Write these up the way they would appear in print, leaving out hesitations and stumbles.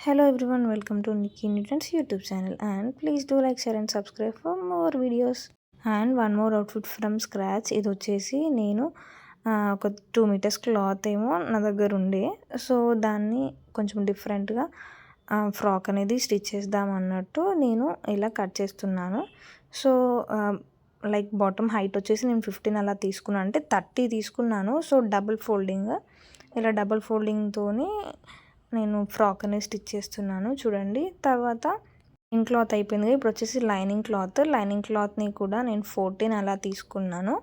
Hello everyone, welcome to Nikki Newton's YouTube channel and please do like, share and subscribe for more videos. And one more outfit from scratch. ఇది వచ్చేసి నేను ఒక 2 metres cloth ఏమో నా దగ్గర ఉండే, so దాన్ని కొంచెం డిఫరెంట్గా ఫ్రాక్ అనేది స్టిచ్ చేద్దాం అన్నట్టు నేను ఇలా కట్ చేస్తున్నాను. సో లైక్ బాటమ్ హైట్ వచ్చేసి నేను 15 అలా తీసుకున్నాను, అంటే 30 తీసుకున్నాను. సో డబుల్ ఫోల్డింగ్తోని నేను ఫ్రాక్ అనేది స్టిచ్ చేస్తున్నాను చూడండి. తర్వాత లైనింగ్ క్లాత్ అయిపోయింది. ఇప్పుడు వచ్చేసి లైనింగ్ క్లాత్ని కూడా నేను 14 అలా తీసుకున్నాను,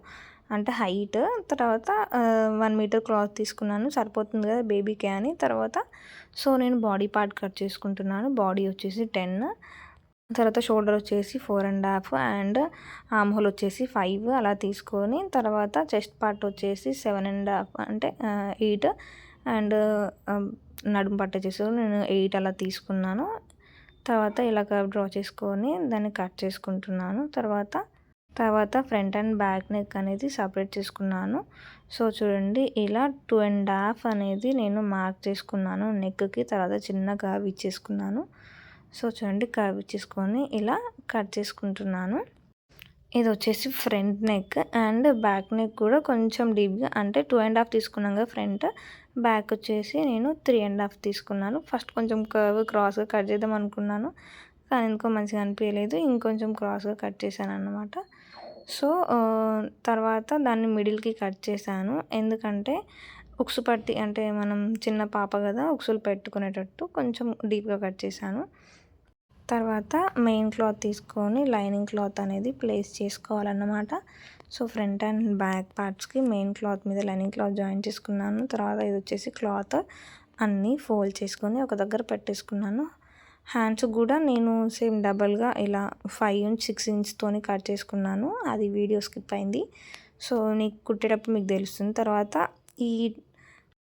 అంటే హైట్. తర్వాత 1 మీటర్ క్లాత్ తీసుకున్నాను, సరిపోతుంది కదా బేబీకే అని. తర్వాత సో నేను బాడీ పార్ట్ కట్ చేసుకుంటున్నాను. బాడీ వచ్చేసి 10, తర్వాత షోల్డర్ వచ్చేసి 4.5 అండ్ ఆర్మ్ హోల్ వచ్చేసి 5 అలా తీసుకొని, తర్వాత చెస్ట్ పార్ట్ వచ్చేసి 7.5 అంటే 8 అండ్ నడుము పట్ట వచ్చేసి నేను 8 అలా తీసుకున్నాను. తర్వాత ఇలా కర్వ్ డ్రా చేసుకొని దాన్ని కట్ చేసుకుంటున్నాను. తర్వాత ఫ్రంట్ అండ్ బ్యాక్ నెక్ అనేది సపరేట్ చేసుకున్నాను. సో చూడండి, ఇలా 2.5 అనేది నేను మార్క్ చేసుకున్నాను నెక్కి. తర్వాత చిన్న కర్వ్ ఇచ్చేసుకున్నాను. సో చూడండి, కర్వ్ ఇచ్చేసుకొని ఇలా కట్ చేసుకుంటున్నాను. ఇది వచ్చేసి front neck and back neck కూడా కొంచెం డీప్గా, అంటే 2.5 తీసుకున్నాం కదా ఫ్రంట్. బ్యాక్ వచ్చేసి నేను 3.5 తీసుకున్నాను. ఫస్ట్ కొంచెం కర్వ్ క్రాస్గా కట్ చేద్దాం అనుకున్నాను, కానీ ఎందుకో మంచిగా అనిపించలేదు, ఇంకొంచెం క్రాస్గా కట్ చేశాను అన్నమాట. సో తర్వాత దాన్ని మిడిల్కి కట్ చేశాను, ఎందుకంటే ఉక్సు పట్టి, అంటే మనం చిన్న పాప కదా, ఉక్సులు పెట్టుకునేటట్టు కొంచెం డీప్గా కట్ చేశాను. తర్వాత మెయిన్ క్లాత్ తీసుకొని లైనింగ్ క్లాత్ అనేది ప్లేస్ చేసుకోవాలన్నమాట. సో ఫ్రంట్ అండ్ బ్యాక్ పార్ట్స్కి మెయిన్ క్లాత్ మీద లైనింగ్ క్లాత్ జాయిన్ చేసుకున్నాను. తర్వాత ఇది వచ్చేసి క్లాత్ అన్నీ ఫోల్డ్ చేసుకొని ఒక దగ్గర పెట్టేసుకున్నాను. హ్యాండ్స్ కూడా నేను సేమ్ డబల్గా ఇలా 5-6 ఇంచ్తోని కట్ చేసుకున్నాను, అది వీడియో స్కిప్ అయింది. సో నీకు కుట్టేటప్పుడు మీకు తెలుస్తుంది. తర్వాత ఈ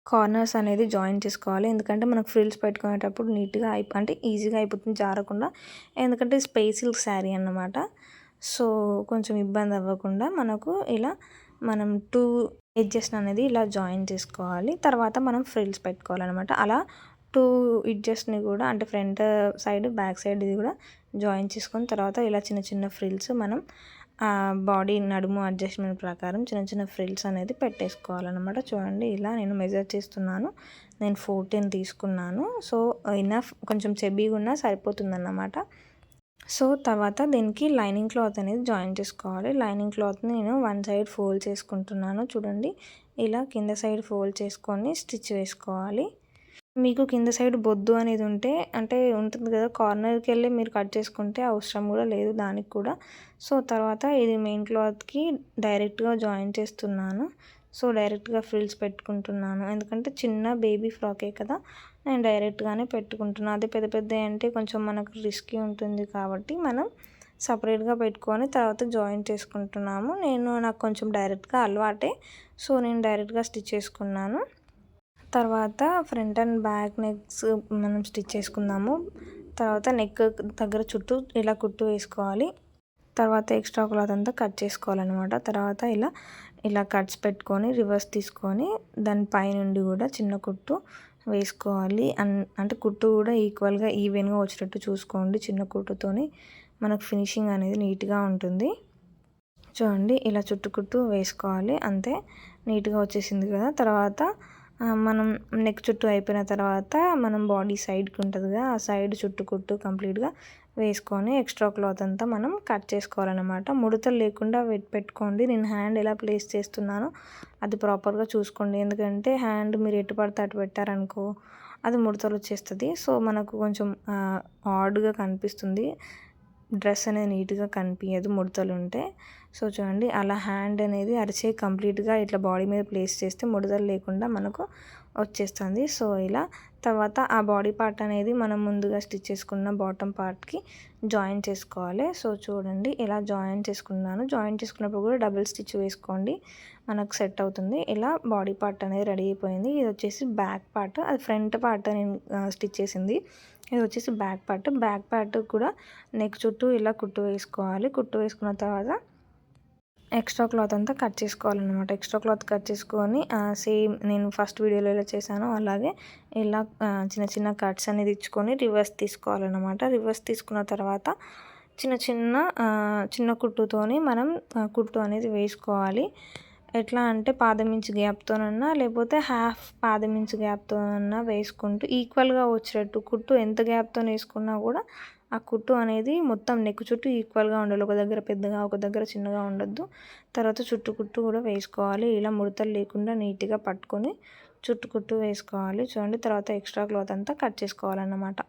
కార్నర్స్ అనేది జాయిన్ చేసుకోవాలి, ఎందుకంటే మనకు ఫ్రిల్స్ పెట్టుకునేటప్పుడు నీట్గా అంటే ఈజీగా అయిపోతుంది, జారకుండా. ఎందుకంటే స్పేస్ సిల్క్ శారీ అన్నమాట. సో కొంచెం ఇబ్బంది అవ్వకుండా మనకు ఇలా మనం 2 ఎడ్జెస్ అనేది ఇలా జాయిన్ చేసుకోవాలి. తర్వాత మనం ఫ్రిల్స్ పెట్టుకోవాలన్నమాట. అలా 2 ఎడ్జెస్ని కూడా, అంటే ఫ్రంట్ సైడ్ బ్యాక్ సైడ్ ఇది కూడా జాయిన్ చేసుకొని, తర్వాత ఇలా చిన్న చిన్న ఫ్రిల్స్ మనం బాడీ నడుము అడ్జస్ట్మెంట్ ప్రకారం చిన్న చిన్న ఫ్రిల్స్ అనేది పెట్టేసుకోవాలన్నమాట. చూడండి, ఇలా నేను మెజర్ చేస్తున్నాను. నేను 14 తీసుకున్నాను. సో ఇనఫ్, కొంచెం చెబీగా ఉన్నా సరిపోతుందన్నమాట. సో తర్వాత దీనికి లైనింగ్ క్లాత్ అనేది జాయిన్ చేసుకోవాలి. లైనింగ్ క్లాత్ని నేను 1 సైడ్ ఫోల్డ్ చేసుకుంటున్నాను. చూడండి, ఇలా కింద సైడ్ ఫోల్డ్ చేసుకొని స్టిచ్ వేసుకోవాలి. మీకు కింద సైడ్ బొద్దు అనేది ఉంటే, అంటే ఉంటుంది కదా, కార్నర్కి వెళ్ళి మీరు కట్ చేసుకుంటే అవసరం కూడా లేదు దానికి కూడా. సో తర్వాత ఇది మెయిన్ క్లాత్కి డైరెక్ట్గా జాయిన్ చేస్తున్నాను. సో డైరెక్ట్గా ఫ్రిల్స్ పెట్టుకుంటున్నాను, ఎందుకంటే చిన్న బేబీ ఫ్రాకే కదా, నేను డైరెక్ట్గానే పెట్టుకుంటున్నాను. అదే పెద్ద పెద్ద అంటే కొంచెం మనకు రిస్కీ ఉంటుంది, కాబట్టి మనం సపరేట్గా పెట్టుకొని తర్వాత జాయిన్ చేసుకుంటున్నాము. నాకు కొంచెం డైరెక్ట్గా అలవాటే, సో నేను డైరెక్ట్గా స్టిచ్ చేసుకున్నాను. తర్వాత ఫ్రంట్ అండ్ బ్యాక్ నెక్స్ మనం స్టిచ్ చేసుకుందాము. తర్వాత నెక్ దగ్గర చుట్టూ ఇలా కుట్టు వేసుకోవాలి. తర్వాత ఎక్స్ట్రా క్లాత్ అంతా కట్ చేసుకోవాలన్నమాట. తర్వాత ఇలా కట్స్ పెట్టుకొని రివర్స్ తీసుకొని దాని పైనుండి కూడా చిన్న కుట్టు వేసుకోవాలి. అంటే కుట్టు కూడా ఈక్వల్గా ఈవెన్గా వచ్చేటట్టు చూసుకోండి. చిన్న కుట్టుతోని మనకు ఫినిషింగ్ అనేది నీట్గా ఉంటుంది. చూడండి, ఇలా కుట్టు వేసుకోవాలి, అంతే, నీట్గా వచ్చేసింది కదా. తర్వాత మనం నెక్ చుట్టూ అయిపోయిన తర్వాత మనం బాడీ సైడ్కి ఉంటుంది కదా, ఆ సైడ్ కుట్టు కంప్లీట్గా వేసుకొని ఎక్స్ట్రా క్లాత్ అంతా మనం కట్ చేసుకోవాలన్నమాట. ముడతలు లేకుండా పెట్టుకోండి. నేను హ్యాండ్ ఎలా ప్లేస్ చేస్తున్నానో అది ప్రాపర్గా చూసుకోండి, ఎందుకంటే హ్యాండ్ మీరు ఎటు పడితే అటు పెట్టారనుకో అది ముడతలు వచ్చేస్తుంది. సో మనకు కొంచెం ఆడ్గా కనిపిస్తుంది, డ్రెస్ అనేది నీట్గా కనిపించదు ముడతలు ఉంటే. సో చూడండి, అలా హ్యాండ్ అనేది అరిచే కంప్లీట్గా ఇట్లా బాడీ మీద ప్లేస్ చేస్తే ముడతలు లేకుండా మనకు వచ్చేస్తుంది. సో ఇలా తర్వాత ఆ బాడీ పార్ట్ అనేది మనం ముందుగా స్టిచ్ చేసుకున్న బాటమ్ పార్ట్కి జాయిన్ చేసుకోవాలి. సో చూడండి, ఇలా జాయిన్ చేసుకున్నాను. జాయిన్ చేసుకున్నప్పుడు కూడా డబుల్ స్టిచ్ వేసుకోండి, మనకు సెట్ అవుతుంది. ఇలా బాడీ పార్ట్ అనేది రెడీ అయిపోయింది. ఇది వచ్చేసి బ్యాక్ పార్ట్, అది ఫ్రంట్ పార్ట్ నేను స్టిచ్ చేసింది. ఇది వచ్చేసి బ్యాక్ పార్ట్ కూడా నెక్ చుట్టూ ఇలా కుట్టు వేసుకోవాలి. కుట్టు వేసుకున్న తర్వాత ఎక్స్ట్రా క్లాత్ అంతా కట్ చేసుకోవాలన్నమాట. ఎక్స్ట్రా క్లాత్ కట్ చేసుకొని సేమ్ నేను ఫస్ట్ వీడియోలో ఎలా చేశానో అలాగే ఇలా చిన్న చిన్న కట్స్ అనేది ఇచ్చుకొని రివర్స్ తీసుకోవాలన్నమాట. రివర్స్ తీసుకున్న తర్వాత చిన్న చిన్న చిన్న కుట్టుతోని మనం కుట్టు అనేది వేసుకోవాలి. ఎట్లా అంటే పాదమించు గ్యాప్తోనన్నా లేకపోతే హాఫ్ పాదమించు గ్యాప్తోనన్నా వేసుకుంటూ ఈక్వల్గా వచ్చేటట్టు కుట్టు ఎంత గ్యాప్తో వేసుకున్నా కూడా ఆ కుట్టు అనేది మొత్తం నెక్ చుట్టూ ఈక్వల్గా ఉండాలి. ఒక దగ్గర పెద్దగా ఒక దగ్గర చిన్నగా ఉండొద్దు. తర్వాత చుట్టు కుట్టు కూడా వేసుకోవాలి. ఇలా ముడతలు లేకుండా నీట్గా పట్టుకొని చుట్టు కుట్టు వేసుకోవాలి. చూడండి, తర్వాత ఎక్స్ట్రా క్లాత్ అంతా కట్ చేసుకోవాలన్నమాట.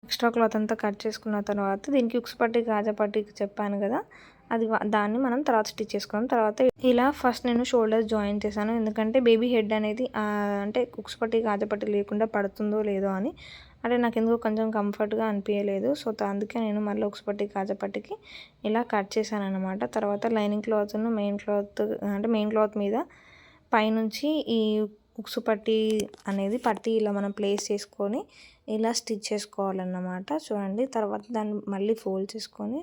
ఎక్స్ట్రా క్లాత్ అంతా కట్ చేసుకున్న తర్వాత దీనికి ఉక్స్ పట్టి కాజా పట్టి చెప్పాను కదా, దాన్ని మనం తర్వాత స్టిచ్ చేసుకున్నాం. తర్వాత ఇలా ఫస్ట్ నేను షోల్డర్ జాయిన్ చేశాను. ఎందుకంటే బేబీ హెడ్ అనేది అంటే ఉక్స్ పట్టి కాజా పట్టి లేకుండా పడుతుందో లేదో అని, అంటే నాకు ఎందుకో కొంచెం కంఫర్ట్గా అనిపించలేదు. సో అందుకే నేను మళ్ళీ ఉక్స్ పట్టి కాజా పట్టికి ఇలా కట్ చేశాను అనమాట. తర్వాత లైనింగ్ క్లాత్ను మెయిన్ క్లాత్ మీద పైనుంచి ఈ ఉక్సు పట్టి అనేది పట్టి ఇలా మనం ప్లేస్ చేసుకొని ఇలా స్టిచ్ చేసుకోవాలన్నమాట. చూడండి, తర్వాత దాన్ని మళ్ళీ ఫోల్డ్ చేసుకొని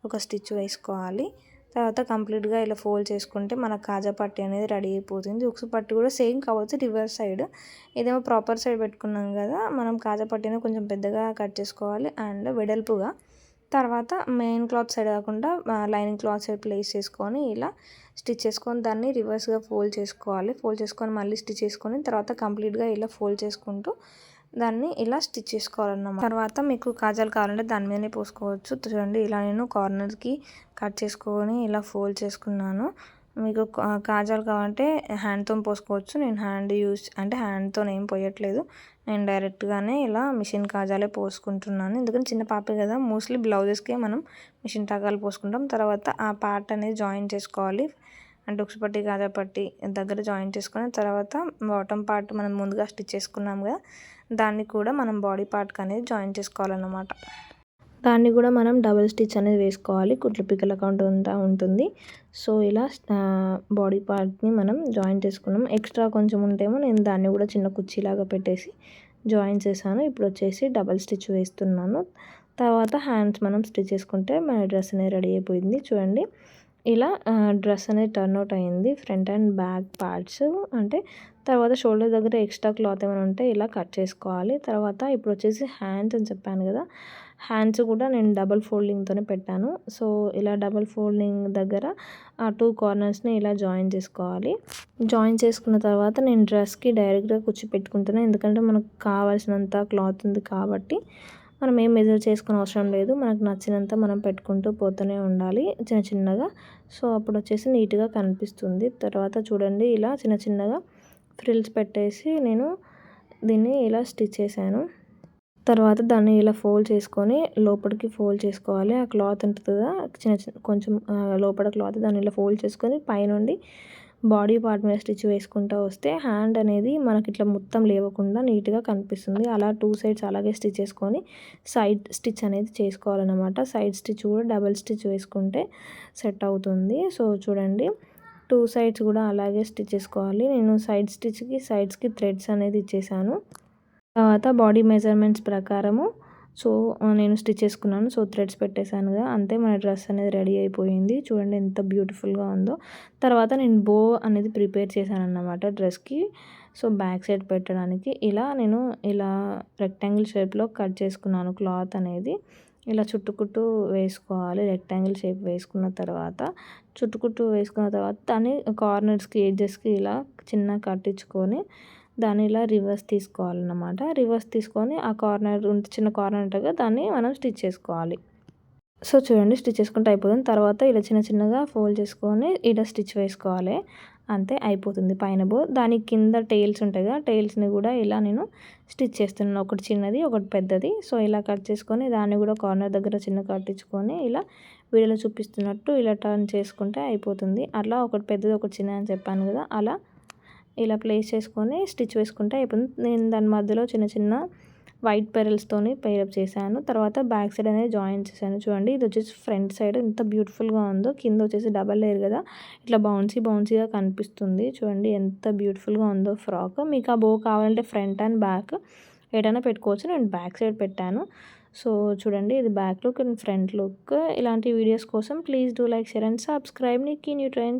ఒక స్టిచ్ వేసుకోవాలి. తర్వాత కంప్లీట్గా ఇలా ఫోల్డ్ చేసుకుంటే మన కాజా పట్టి అనేది రెడీ అయిపోతుంది. ఉక్సు పట్టి కూడా సేమ్ కావచ్చు, రివర్స్ సైడ్. ఇదేమో ప్రాపర్ సైడ్ పెట్టుకున్నాం కదా, మనం కాజా పట్టిని కొంచెం పెద్దగా కట్ చేసుకోవాలి అండ్ వెడల్పుగా. తర్వాత మెయిన్ క్లాత్ సైడ్ కాకుండా లైనింగ్ క్లాత్ సైడ్ ప్లేస్ చేసుకొని ఇలా స్టిచ్ చేసుకొని దాన్ని రివర్స్గా ఫోల్డ్ చేసుకోవాలి. ఫోల్డ్ చేసుకొని మళ్ళీ స్టిచ్ చేసుకొని తర్వాత కంప్లీట్గా ఇలా ఫోల్డ్ చేసుకుంటూ దాన్ని ఇలా స్టిచ్ చేసుకోవాలన్నమాట. తర్వాత మీకు కాజాలు కావాలంటే దాని మీదనే పోసుకోవచ్చు. చూడండి, ఇలా నేను కార్నర్కి కట్ చేసుకొని ఇలా ఫోల్డ్ చేసుకున్నాను. మీకు కాజాలు కావాలంటే హ్యాండ్తో పోసుకోవచ్చు. నేను హ్యాండ్తో ఏం పోయట్లేదు. నేను డైరెక్ట్గానే ఇలా మిషన్ కాజాలే పోసుకుంటున్నాను. ఎందుకంటే చిన్న పాపే కదా, మోస్ట్లీ బ్లౌజెస్కే మనం మిషన్ టాకాలు పోసుకుంటాం. తర్వాత ఆ పార్ట్ అనేది జాయిన్ చేసుకోవాలి. అంటే ఉక్సు పట్టి కాజా పట్టి దగ్గర జాయిన్ చేసుకొని తర్వాత బాటమ్ పార్ట్ మనం ముందుగా స్టిచ్ చేసుకున్నాం కదా, దాన్ని కూడా మనం బాడీ పార్ట్కి అనేది జాయిన్ చేసుకోవాలన్నమాట. దాన్ని కూడా మనం డబుల్ స్టిచ్ అనేది వేసుకోవాలి. కుట్లు పిక్కల కౌంట్ ఉంటుంది. సో ఇలా బాడీ పార్ట్ని మనం జాయిన్ చేసుకున్నాం. ఎక్స్ట్రా కొంచెం ఉంటేమో నేను దాన్ని కూడా చిన్న కుర్చీలాగా పెట్టేసి జాయిన్ చేశాను. ఇప్పుడు వచ్చేసి డబల్ స్టిచ్ వేస్తున్నాను. తర్వాత హ్యాండ్స్ మనం స్టిచ్ చేసుకుంటే మన డ్రెస్ అనేది రెడీ అయిపోయింది. చూడండి, ఇలా డ్రెస్ అనేది టర్న్ అవుట్ అయింది. Front and back parts. అంటే తర్వాత షోల్డర్ దగ్గర ఎక్స్ట్రా క్లాత్ ఏమైనా ఉంటే ఇలా కట్ చేసుకోవాలి. తర్వాత ఇప్పుడు వచ్చేసి హ్యాండ్స్ అని చెప్పాను కదా, హ్యాండ్స్ కూడా నేను డబల్ ఫోల్డింగ్తోనే పెట్టాను. సో ఇలా డబల్ ఫోల్డింగ్ దగ్గర ఆ 2 కార్నర్స్ని ఇలా జాయిన్ చేసుకోవాలి. జాయిన్ చేసుకున్న తర్వాత నేను డ్రెస్కి డైరెక్ట్గా కుచ్చి పెట్టుకుంటున్నాను. ఎందుకంటే మనకు కావాల్సినంత క్లాత్ ఉంది కాబట్టి మనం ఏం మెజర్ చేసుకునే అవసరం లేదు. మనకు నచ్చినంత మనం పెట్టుకుంటూ పోతూనే ఉండాలి చిన్న చిన్నగా. సో అప్పుడు వచ్చేసి నీట్గా కనిపిస్తుంది. తర్వాత చూడండి, ఇలా చిన్న చిన్నగా ఫ్రిల్స్ పెట్టేసి నేను దీన్ని ఇలా స్టిచ్ చేశాను. తర్వాత దాన్ని ఇలా ఫోల్డ్ చేసుకొని లోపలికి ఫోల్డ్ చేసుకోవాలి. ఆ క్లాత్ ఉంటుంది కదా, కొంచెం లోపల క్లాత్ దాన్ని ఇలా ఫోల్డ్ చేసుకొని పైనుండి బాడీ పార్ట్ మీద స్టిచ్ వేసుకుంటూ వస్తే హ్యాండ్ అనేది మనకి ఇట్లా మొత్తం లేవకుండా నీట్గా కనిపిస్తుంది. అలా 2 సైడ్స్ అలాగే స్టిచ్ చేసుకొని సైడ్ స్టిచ్ అనేది చేసుకోవాలన్నమాట. సైడ్ స్టిచ్ కూడా డబల్ స్టిచ్ వేసుకుంటే సెట్ అవుతుంది. సో చూడండి, 2 సైడ్స్ కూడా అలాగే స్టిచ్ చేసుకోవాలి. నేను సైడ్స్కి థ్రెడ్స్ అనేది ఇచ్చేసాను. తర్వాత బాడీ మెజర్మెంట్స్ ప్రకారము నేను స్టిచ్ చేసుకున్నాను. సో థ్రెడ్స్ పెట్టేశాను కదా, అంతే మన డ్రెస్ అనేది రెడీ అయిపోయింది. చూడండి ఎంత బ్యూటిఫుల్గా ఉందో. తర్వాత నేను బో అనేది ప్రిపేర్ చేశాను అన్నమాట డ్రెస్కి. సో బ్యాక్ సైడ్ పెట్టడానికి నేను ఇలా రెక్టాంగిల్ షేప్లో కట్ చేసుకున్నాను క్లాత్ అనేది. ఇలా చుట్టుకుట్టు వేసుకోవాలి. రెక్టాంగిల్ షేప్ వేసుకున్న తర్వాత దాన్ని కార్నర్స్కి ఎడ్జెస్కి ఇలా చిన్న కట్టించుకొని దాన్ని ఇలా రివర్స్ తీసుకోవాలన్నమాట. రివర్స్ తీసుకొని ఆ చిన్న కార్నర్ ఉంటుంది, దాన్ని మనం స్టిచ్ చేసుకోవాలి. సో చూడండి, స్టిచ్ చేసుకుంటే అయిపోతుంది. తర్వాత ఇలా చిన్న చిన్నగా ఫోల్డ్ చేసుకొని ఇలా స్టిచ్ వేసుకోవాలి. అంతే, అయిపోతుంది పైన బో. దానికి కింద టైల్స్ ఉంటాయి కదా, టైల్స్ని కూడా ఇలా నేను స్టిచ్ చేస్తున్నాను. ఒకటి చిన్నది ఒకటి పెద్దది. సో ఇలా కట్ చేసుకొని దాన్ని కూడా కార్నర్ దగ్గర చిన్న కట్టించుకొని ఇలా వీడియోలో చూపిస్తున్నట్టు ఇలా టర్న్ చేసుకుంటే అయిపోతుంది. అట్లా ఒకటి పెద్దది ఒకటి చిన్నది అని చెప్పాను కదా, అలా ఇలా ప్లేస్ చేసుకొని స్టిచ్ వేసుకుంటే అయిపోతుంది. నేను దాని మధ్యలో చిన్న చిన్న వైట్ పెరల్స్తోని పేరప్ చేశాను. తర్వాత బ్యాక్ సైడ్ అనేది జాయిన్ చేశాను. చూడండి, ఇది వచ్చేసి ఫ్రంట్ సైడ్ ఎంత బ్యూటిఫుల్గా ఉందో. కింద వచ్చేసి డబల్ లేయర్ కదా, ఇట్లా బౌన్సీగా కనిపిస్తుంది. చూడండి ఎంత బ్యూటిఫుల్గా ఉందో ఫ్రాక్. మీకు ఆ బో కావాలంటే ఫ్రంట్ అండ్ బ్యాక్ ఏదైనా పెట్టుకోవచ్చు. నేను బ్యాక్ సైడ్ పెట్టాను. సో చూడండి ఇది back look and front look. ఇలాంటి వీడియోస్ కోసం please do like, share and subscribe Nikki new trends.